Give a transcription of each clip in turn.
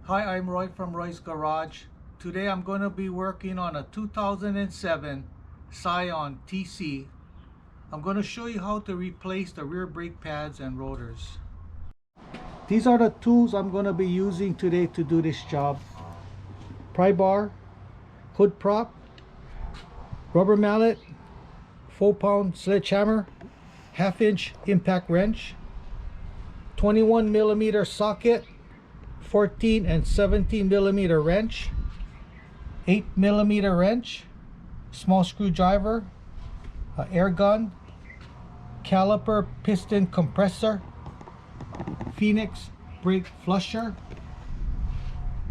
Hi, I'm Roy from Roy's Garage. Today I'm going to be working on a 2007 Scion TC. I'm going to show you how to replace the rear brake pads and rotors. These are the tools I'm going to be using today to do this job. Pry bar, hood prop, rubber mallet, 4-pound sledgehammer, 1/2-inch impact wrench, 21mm socket, 14 and 17mm wrench, 8mm wrench, small screwdriver, air gun, caliper piston compressor, Phoenix brake flusher,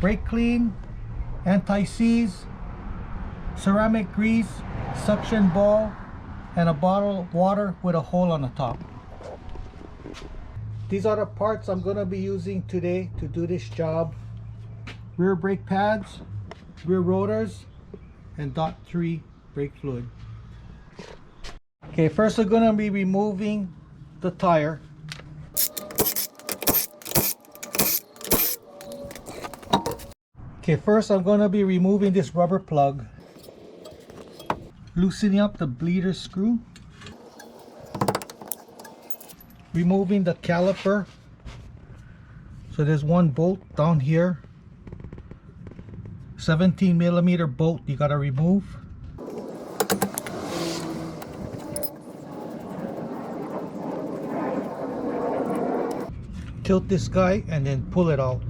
brake clean, anti-seize, ceramic grease, suction ball, and a bottle of water with a hole on the top. These are the parts I'm going to be using today to do this job. Rear brake pads, rear rotors, and .3 brake fluid. Okay, first we're going to be removing the tire. Okay, first I'm going to be removing this rubber plug, loosening up the bleeder screw, removing the caliper. So there's one bolt down here, 17mm bolt you gotta remove. Tilt this guy and then pull it out.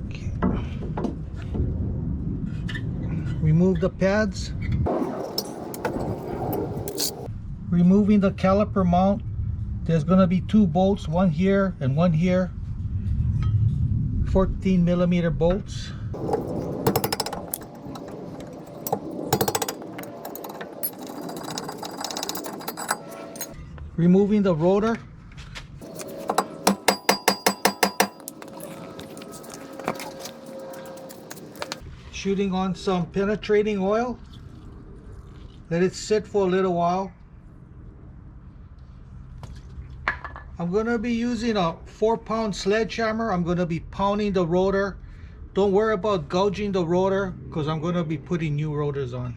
Okay. Remove the pads. Removing the caliper mount, there's going to be 2 bolts, one here and one here, 14mm bolts. Removing the rotor. Shooting on some penetrating oil. Let it sit for a little while. I'm going to be using a 4-pound sledgehammer. I'm going to be pounding the rotor. Don't worry about gouging the rotor because I'm going to be putting new rotors on.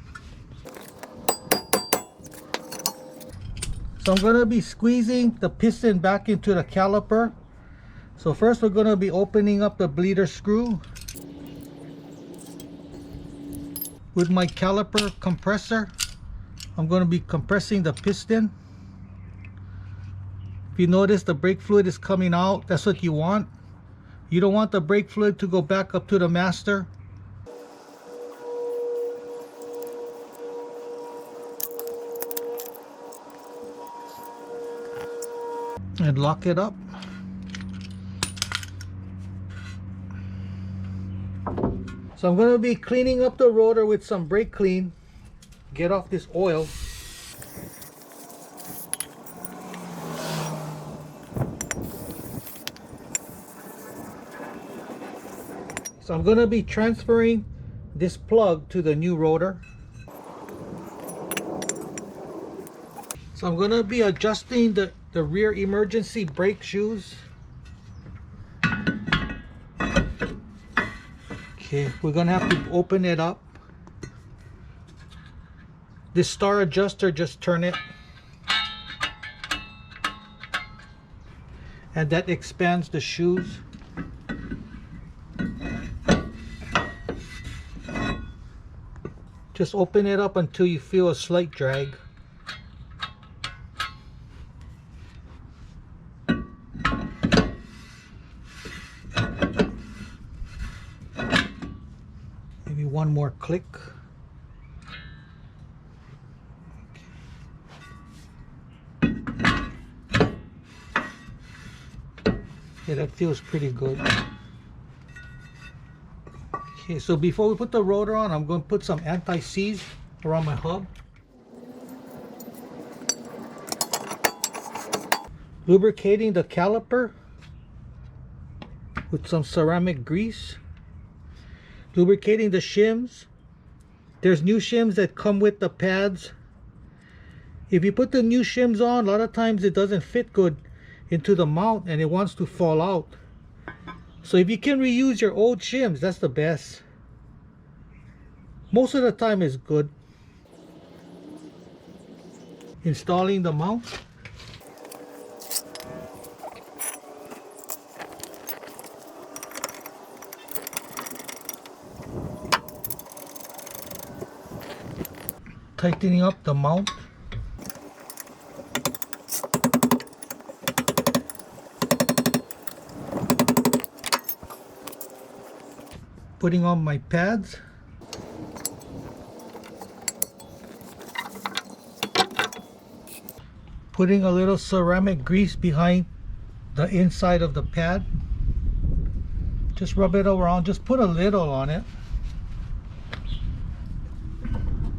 So I'm going to be squeezing the piston back into the caliper. So first we're going to be opening up the bleeder screw with my caliper compressor. I'm going to be compressing the piston. If you notice the brake fluid is coming out, that's what you want. You don't want the brake fluid to go back up to the master. And lock it up. So I'm going to be cleaning up the rotor with some brake clean. Get off this oil. So I'm going to be transferring this plug to the new rotor. So I'm going to be adjusting the rear emergency brake shoes. Okay, we're going to have to open it up. This star adjuster, just turn it. And that expands the shoes. Just open it up until you feel a slight drag. Maybe one more click. Yeah, that feels pretty good. Okay, so before we put the rotor on, I'm going to put some anti-seize around my hub. Lubricating the caliper with some ceramic grease. Lubricating the shims. There's new shims that come with the pads. If you put the new shims on, a lot of times it doesn't fit good into the mount and it wants to fall out. So if you can reuse your old shims, that's the best. Most of the time is good. Installing the mount. Tightening up the mount. Putting on my pads. Putting a little ceramic grease behind the inside of the pad. Just rub it around, just put a little on it.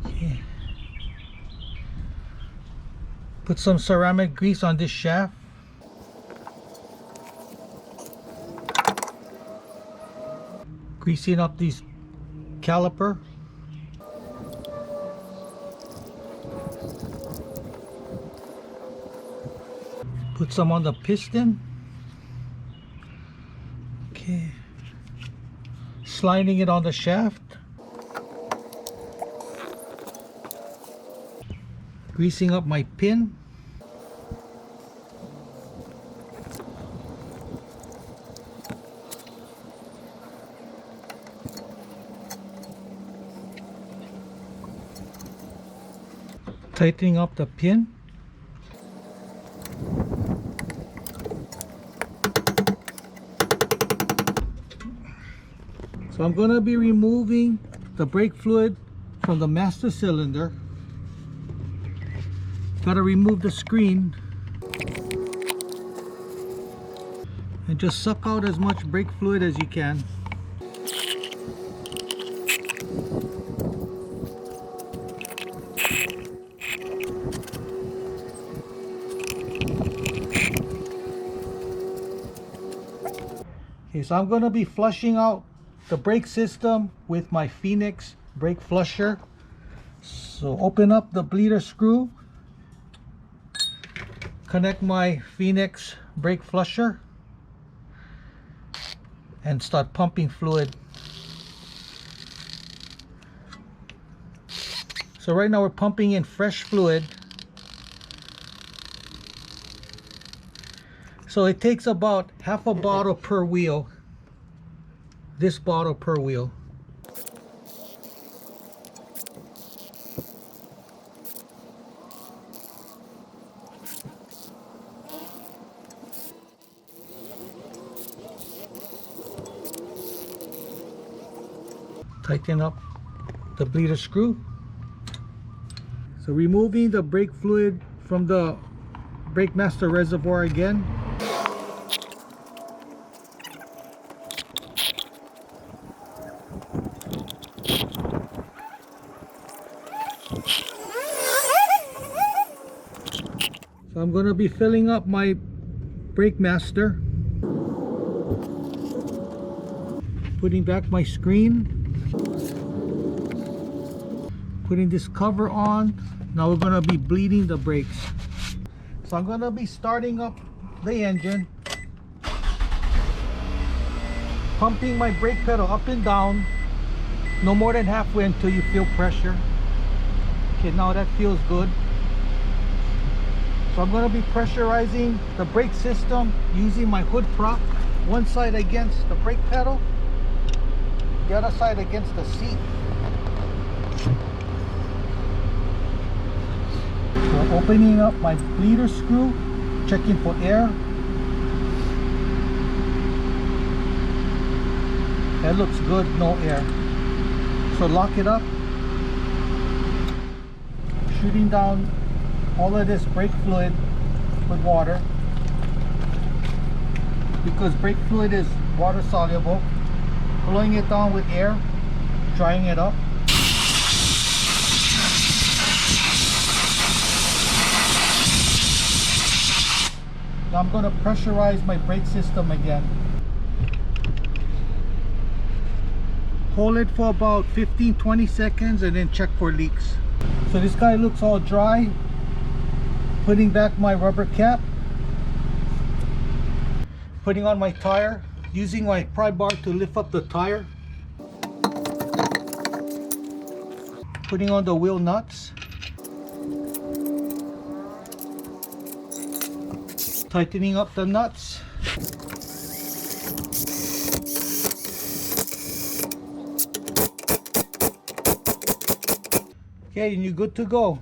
Okay. Put some ceramic grease on this shaft. Greasing up these caliper. Put some on the piston. Okay. Sliding it on the shaft. Greasing up my pin. Tightening up the pin. So I'm going to be removing the brake fluid from the master cylinder. Got to remove the screen and just suck out as much brake fluid as you can. Okay, so I'm going to be flushing out the brake system with my Phoenix brake flusher. So open up the bleeder screw, connect my Phoenix brake flusher, and start pumping fluid. So right now we're pumping in fresh fluid. So it takes about half a bottle per wheel. This bottle per wheel. Tighten up the bleeder screw. So removing the brake fluid from the brake master reservoir again. So I'm going to be filling up my brake master. Putting back my screen. Putting this cover on. Now we're going to be bleeding the brakes. So I'm going to be starting up the engine. Pumping my brake pedal up and down. No more than halfway until you feel pressure. Okay, now that feels good. So I'm going to be pressurizing the brake system using my hood prop. One side against the brake pedal, the other side against the seat. So opening up my bleeder screw, checking for air. That looks good, no air. So lock it up. Shooting down all of this brake fluid with water, because brake fluid is water soluble. Blowing it down with air, drying it up. Now I'm going to pressurize my brake system again. Hold it for about 15-20 seconds and then check for leaks. So this guy looks all dry. Putting back my rubber cap. Putting on my tire Using my pry bar to lift up the tire. Putting on the wheel nuts. Tightening up the nuts. Okay, and you're good to go.